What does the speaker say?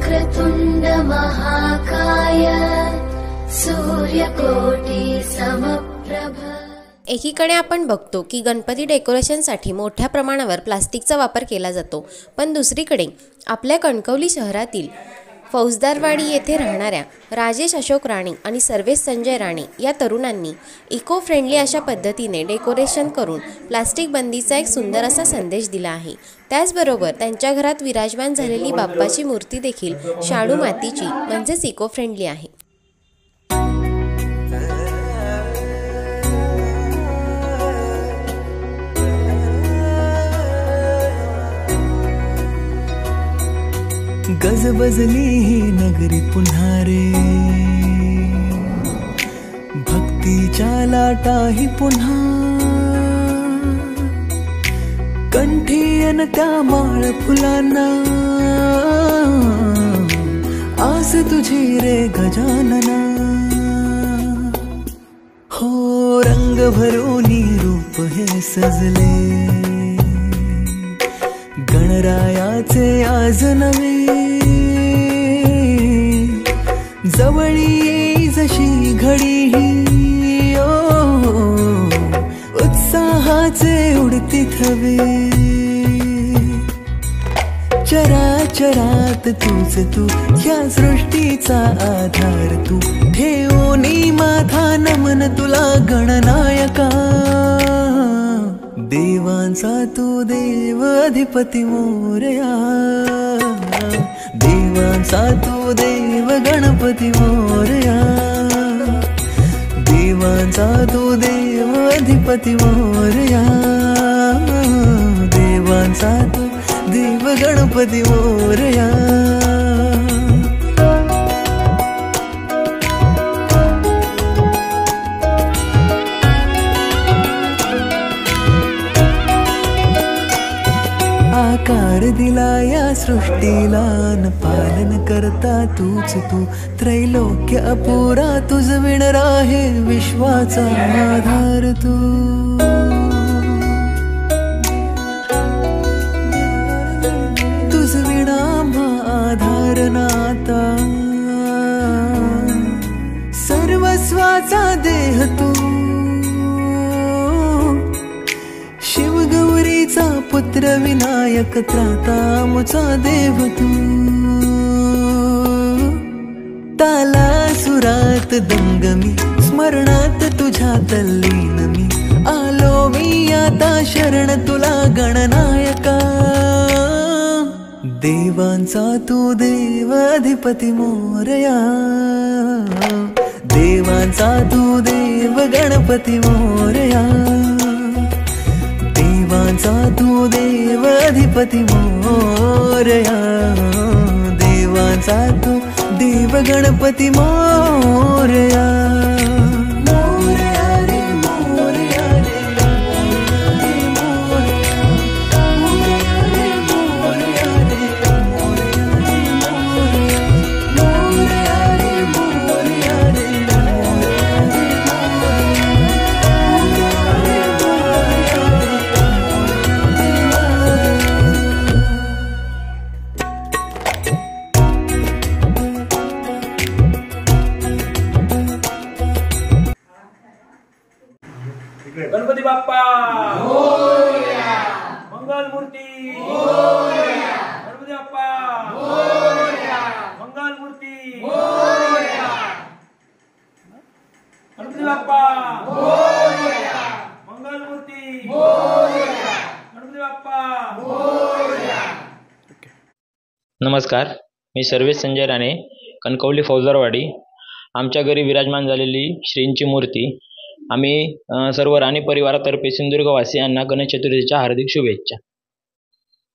वक्रतुंड महाकाय सूर्यकोटी समप्रभ। एकीकडे आपण बघतो की गणपती डेकोरेशनसाठी मोठ्या प्रमाणावर प्लास्टिकचा वापर केला जातो, पण दुसरीकडे आपल्या कणकवली शहरातील फौजदारवाडी येथे राहणाऱ्या राजेश अशोक राणे आणि सर्वेश संजय राणे या तरुणांनी इको फ्रेंडली अशा पद्धतीने डेकोरेशन करून प्लास्टिक बंदीचा एक सुंदर असा संदेश दिला आहे। त्याचबरोबर त्यांच्या घरात विराजमान झालेली बाप्पाची मूर्ती देखील शाडू मातीची म्हणजेच इको फ्रेंडली आहे। गजबजली ही नगरी पुन्हा रे, भक्तीच्या लाटाही पुन्हा, कंठी अन त्या माळ फुलांना, आस तुझी रे गजानना। हो रंग भरोनी रूप हे सजले, गणरायाचे आज नवे, जवळी येई जशी घडी ही, उत्साहाचे उडती थवे। चराचरात तूच तू, या सृष्टीचा आधार तू, ठेवोनी माझा नमन तुला गणनायका। देवांचा तू देव अधिपती मोरया, देवांचा तू देव गणपती मोरया, देवांचा तू देव अधिपती मोरया, देवांचा तू देव गणपती मोरया। आकार दिला या सृष्टीला न पालन करता तूच तू, त्रैलोक्य अपुरा तुझ विण राहे विश्वाचा आधार तू। तुझ विणा आधार नाता, सर्वस्वाचा देह तू, शिवगौरीचा पुत्र विनायक त्राता मुचा देव तू। ताला सुरात दंगमी, स्मरणात तुझ्या तल्लीन मी, आलो मी आता शरण तुला गणनायका। देवांचा तू देव अधिपती मोरया, देवांचा तू देव गणपती मोरया, देवांचा तू देव अधिपती मोरया, देवांचा तू देव गणपती मोरया। गणपती बाप्पा मोरया, मंगल मूर्ती मोरया, गणपती बाप्पा मोरया, मंगल मूर्ती मोरया, गणपती बाप्पा मोरया, मंगल मूर्ती मोरया, गणपती बाप्पा मोरया। नमस्कार, मी सर्वेश संजय राणे, कणकवली फौजदारवाडी। आमच्या घरी विराजमान झालेली श्रींची मूर्ती आम्ही सर्व राणे परिवारातर्फे सिंधुदुर्गवासियांना गणेश चतुर्थीच्या हार्दिक शुभेच्छा।